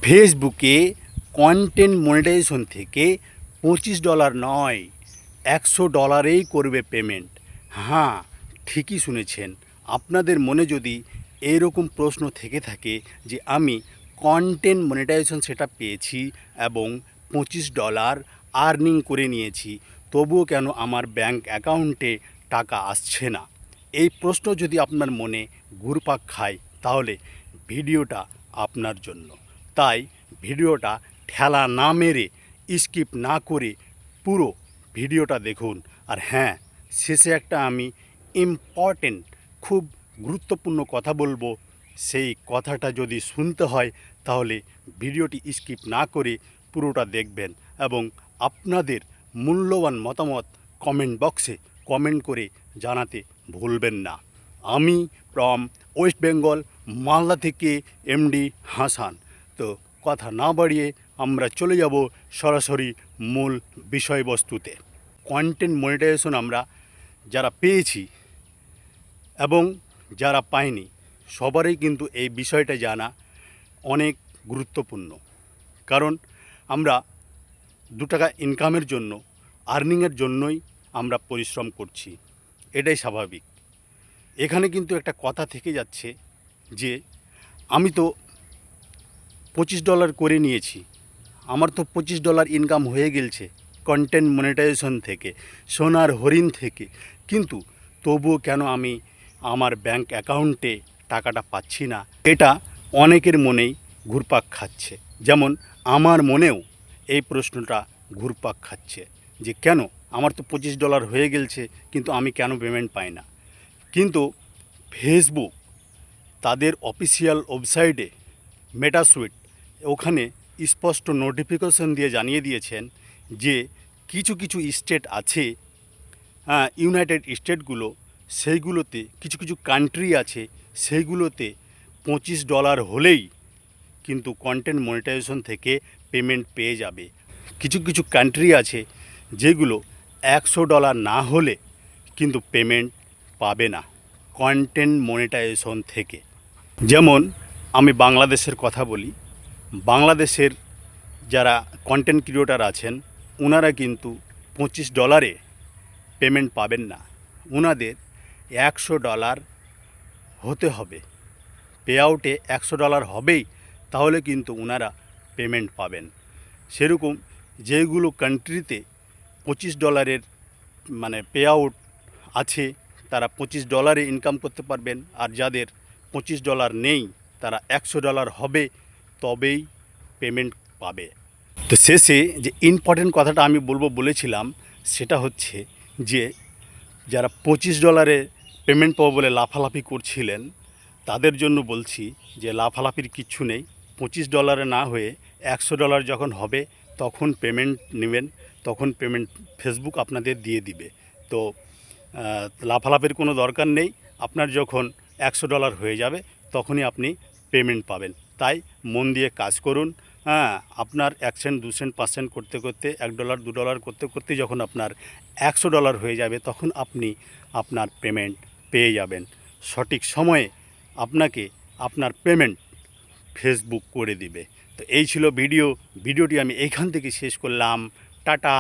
ফেসবুকে content monetization থেকে $25 নয়, $100ই করবে পেমেন্ট। হ্যাঁ, ঠিকই শুনেছেন। আপনাদের মনে যদি এইরকম প্রশ্ন থেকে থাকে যে আমি কন্টেন্ট মনিটাইজেশন সেটা পেয়েছি এবং $25 আর্নিং করে নিয়েছি, তবুও কেন আমার ব্যাংক অ্যাকাউন্টে টাকা আসছে না, এই প্রশ্ন যদি আপনার মনে ঘুরপাক খায় তাহলে ভিডিওটা আপনার জন্য। তাই ভিডিওটা ঠেলা না মেরে স্কিপ না করে পুরো ভিডিওটা দেখুন। আর হ্যাঁ, শেষে একটা আমি ইম্পর্টেন্ট খুব গুরুত্বপূর্ণ কথা বলবো, সেই কথাটা যদি শুনতে হয় তাহলে ভিডিওটি স্কিপ না করে পুরোটা দেখবেন এবং আপনাদের মূল্যবান মতামত কমেন্ট বক্সে কমেন্ট করে জানাতে ভুলবেন না। আমি ফ্রম ওয়েস্ট বেঙ্গল মালদা থেকে এমডি হাসান। তো কথা না বাড়িয়ে আমরা চলে যাব সরাসরি মূল বিষয়বস্তুতে। কন্টেন্ট মনিটাইজেশন আমরা যারা পেয়েছি এবং যারা পায়নি সবারই কিন্তু এই বিষয়টা জানা অনেক গুরুত্বপূর্ণ। কারণ আমরা $2 ইনকামের জন্য, আর্নিংয়ের জন্যই আমরা পরিশ্রম করছি, এটাই স্বাভাবিক। এখানে কিন্তু একটা কথা থেকে যাচ্ছে যে আমি তো $25 করে নিয়েছি, আমার তো $25 ইনকাম হয়ে গেছে কন্টেন্ট মনিটাইজেশন থেকে, সোনার হরিণ থেকে, কিন্তু তবুও কেন আমি আমার ব্যাংক অ্যাকাউন্টে টাকাটা পাচ্ছি না, এটা অনেকের মনেই ঘুরপাক খাচ্ছে। যেমন আমার মনেও এই প্রশ্নটা ঘুরপাক খাচ্ছে যে কেন আমার তো $25 হয়ে গেছে কিন্তু আমি কেন পেমেন্ট পাই না। কিন্তু ফেসবুক তাদের অফিসিয়াল ওয়েবসাইটে মেটাসুইট ওখানে স্পষ্ট নোটিফিকেশন দিয়ে জানিয়ে দিয়েছেন যে কিছু কিছু স্টেট আছে, ইউনাইটেড স্টেটগুলো, সেইগুলোতে কিছু কিছু কান্ট্রি আছে, সেইগুলোতে $25 হলেই কিন্তু কন্টেন্ট মনিটাইজেশন থেকে পেমেন্ট পেয়ে যাবে। কিছু কিছু কান্ট্রি আছে যেগুলো $100 না হলে কিন্তু পেমেন্ট পাবে না কন্টেন্ট মনিটাইজেশন থেকে। যেমন আমি বাংলাদেশের কথা বলি, বাংলাদেশের যারা কন্টেন্ট ক্রিয়েটর আছেন ওনারা কিন্তু $25 পেমেন্ট পাবেন না, ওনাদের $100 হতে হবে, পে আউটে $100 হবেই, তাহলে কিন্তু ওনারা পেমেন্ট পাবেন। সেরকম যেগুলো কান্ট্রিতে $25 মানে পে আউট আছে তারা $25 ইনকাম করতে পারবেন, আর যাদের $25 নেই তারা $100 হবে তবেই পেমেন্ট পাবে। তো শেষে যে ইম্পর্টেন্ট কথাটা আমি বলেছিলাম সেটা হচ্ছে যে যারা $25 পেমেন্ট পাবো বলে লাফালাফি করছিলেন তাদের জন্য বলছি যে লাফালাফির কিচ্ছু নেই। $25 না হয়ে $100 যখন হবে তখন পেমেন্ট নেবেন, তখন পেমেন্ট ফেসবুক আপনাদের দিয়ে দিবে। তো লাফালাফির কোনো দরকার নেই, আপনার যখন $100 হয়ে যাবে তখনই আপনি পেমেন্ট পাবেন। তাই মন দিয়ে কাজ করুন। হ্যাঁ, আপনার 1 সেন্ট 2 সেন্ট 5 সেন্ট করতে করতে $1 $2 করতে করতে যখন আপনার $100 হয়ে যাবে তখন আপনি আপনার পেমেন্ট পেয়ে যাবেন। সঠিক সময়ে আপনাকে আপনার পেমেন্ট ফেসবুক করে দিবে। তো এই ছিল ভিডিওটি আমি এইখান থেকে শেষ করলাম। টাটা।